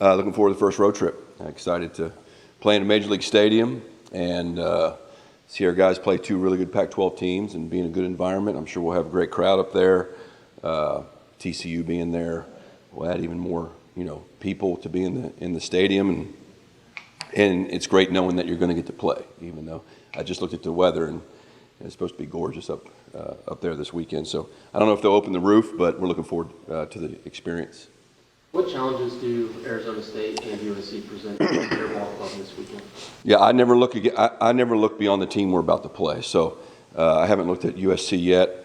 Looking forward to the first road trip. Excited to play in a Major League Stadium and see our guys play two really good Pac-12 teams and be in a good environment. I'm sure we'll have a great crowd up there. TCU being there will add even more, people to be in the stadium, and it's great knowing that you're going to get to play. Even though I just looked at the weather and it's supposed to be gorgeous up there this weekend. So I don't know if they'll open the roof, but we're looking forward to the experience. What challenges do Arizona State and USC present to their ball club this weekend? Yeah, I never look beyond the team we're about to play. So I haven't looked at USC yet.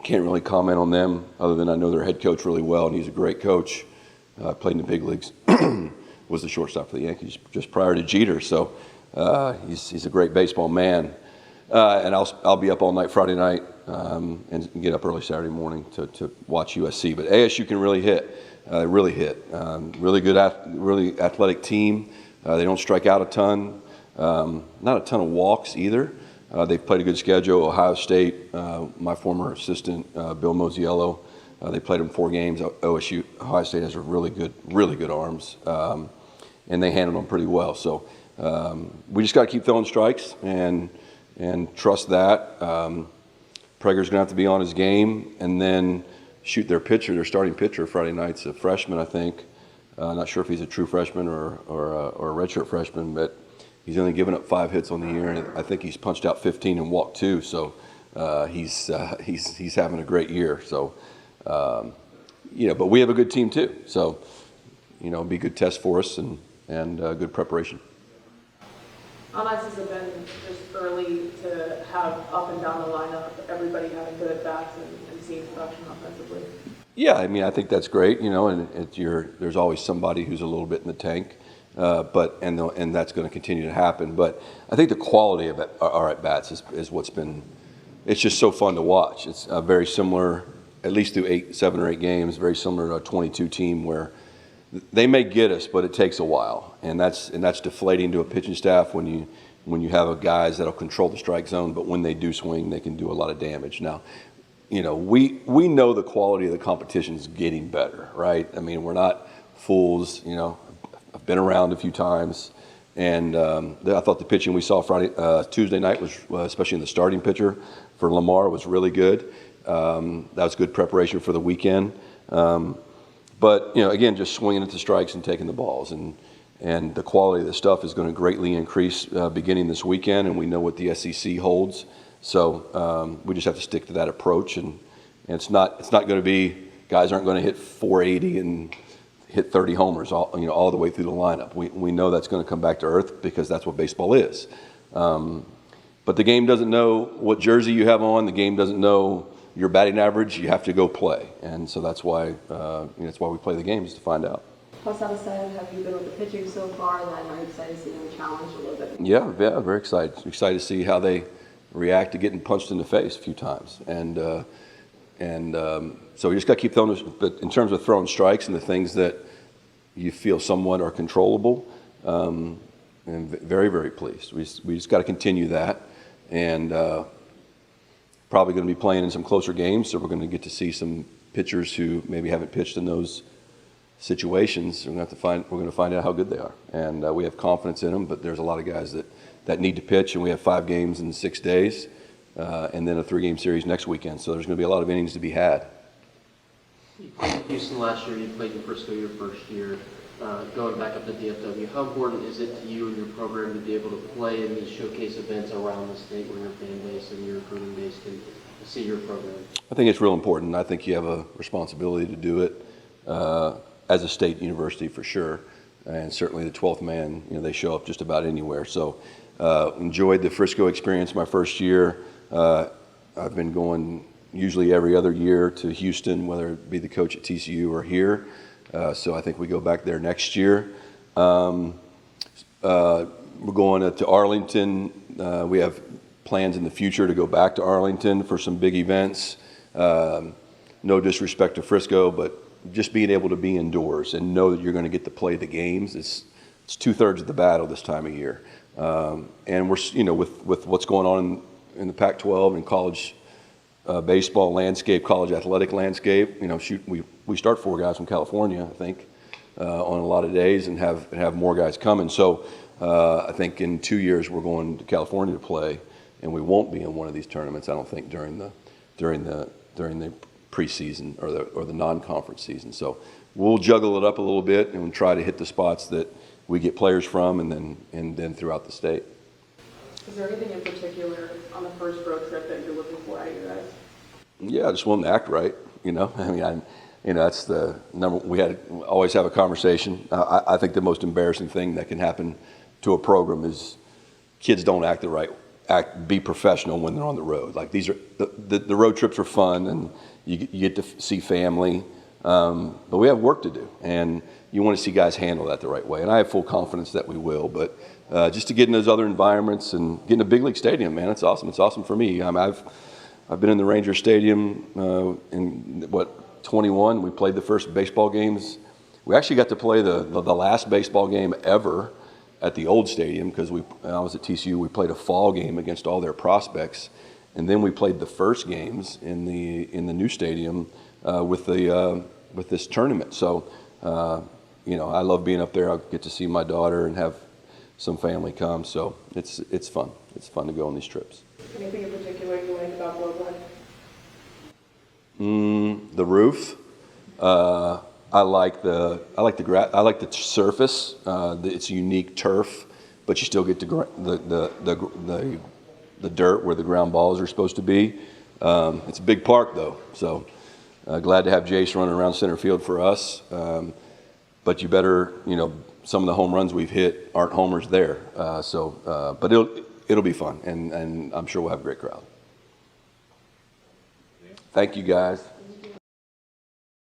Can't really comment on them other than I know their head coach really well, and he's a great coach. Played in the big leagues. Was the shortstop for the Yankees just prior to Jeter. So he's a great baseball man. And I'll be up all night Friday night and get up early Saturday morning to watch USC. But ASU can really hit. Really hit. Really good, really athletic team. They don't strike out a ton. Not a ton of walks either. They've played a good schedule. Ohio State, my former assistant, Bill Mosiello, they played them 4 games. Ohio State has really good arms, and they handled them pretty well. So we just got to keep throwing strikes and trust that. Prager's going to have to be on his game, and then shoot their starting pitcher Friday night's a freshman, I think. Not sure if he's a true freshman or a redshirt freshman, but he's only given up 5 hits on the year, and I think he's punched out 15 and walked 2. So he's having a great year. So but we have a good team too. So it'll be a good test for us and good preparation. How nice has it been just early to have up and down the lineup, everybody having good at bats and seeing production offensively? Yeah, I think that's great. And there's always somebody who's a little bit in the tank, and that's going to continue to happen. But I think the quality of our at bats is what's been. It's just so fun to watch. It's very similar, at least through 7 or 8 games, very similar to a 22 team where they may get us, but it takes a while, and that's deflating to a pitching staff when you have guys that'll control the strike zone, but when they do swing, they can do a lot of damage. Now, we know the quality of the competition is getting better, right? We're not fools. I've been around a few times, and I thought the pitching we saw Tuesday night was, especially in the starting pitcher for Lamar, was really good. That was good preparation for the weekend. But, again, just swinging at the strikes and taking the balls. And the quality of the stuff is going to greatly increase beginning this weekend, and we know what the SEC holds. So we just have to stick to that approach. And it's not going to be guys aren't going to hit 480 and hit 30 homers all the way through the lineup. We know that's going to come back to earth because that's what baseball is. But the game doesn't know what jersey you have on. The game doesn't know your batting average. You have to go play, and so that's why we play the games, to find out. How satisfied have you been with the pitching so far? And are you excited to see them challenge a little bit? Yeah, very excited. Excited to see how they react to getting punched in the face a few times, and so you just got to keep throwing. But in terms of throwing strikes and the things that you feel somewhat are controllable, and very, very pleased. We just got to continue that, and probably going to be playing in some closer games, so we're going to get to see some pitchers who maybe haven't pitched in those situations. We're going to find out how good they are, and we have confidence in them. But there's a lot of guys that need to pitch, and we have 5 games in 6 days, and then a 3-game series next weekend. So there's going to be a lot of innings to be had. You played in Houston last year. You played in Frisco your first year. Going back up to DFW, how important is it to you and your program to be able to play in these showcase events around the state where your fan base and your recruiting base can see your program? I think it's real important. I think you have a responsibility to do it as a state university for sure, and certainly the 12th man. They show up just about anywhere. So enjoyed the Frisco experience my first year. I've been going usually every other year to Houston, whether it be the coach at TCU or here. So I think we go back there next year. We're going to Arlington. We have plans in the future to go back to Arlington for some big events. No disrespect to Frisco, but just being able to be indoors and know that you're going to get to play the games, it's 2/3 of the battle this time of year. And we're, with what's going on in the Pac-12 and college baseball landscape, college athletic landscape, we start 4 guys from California, I think. on a lot of days and have more guys coming. So I think in 2 years we're going to California to play, and we won't be in one of these tournaments, I don't think, during the preseason or the non-conference season. So we'll juggle it up a little bit and try to hit the spots that we get players from, and then throughout the state. Is there anything in particular on the first road trip that you're looking for out of you guys? Yeah, I just want them to act right. I mean, that's the number. We always have a conversation. I think the most embarrassing thing that can happen to a program is kids don't act the right. Be professional when they're on the road. Like these are the road trips are fun, and you get to see family. But we have work to do, and you want to see guys handle that the right way. And I have full confidence that we will. But just to get in those other environments and get in a big league stadium, man, it's awesome. It's awesome for me. I've been in the Ranger Stadium in 21. We played the first baseball games. We actually got to play the last baseball game ever at the old stadium, because I was at TCU. We played a fall game against all their prospects, and then we played the first games in the new stadium with this tournament. So I love being up there. I get to see my daughter and have some family come. So it's fun. It's fun to go on these trips. Anything in particular you like about Global? The roof. I like the surface. It's unique turf, but you still get the dirt where the ground balls are supposed to be. It's a big park though, so glad to have Jace running around center field for us. But you better, some of the home runs we've hit aren't homers there. But it'll be fun, and I'm sure we'll have a great crowd. Thank you guys.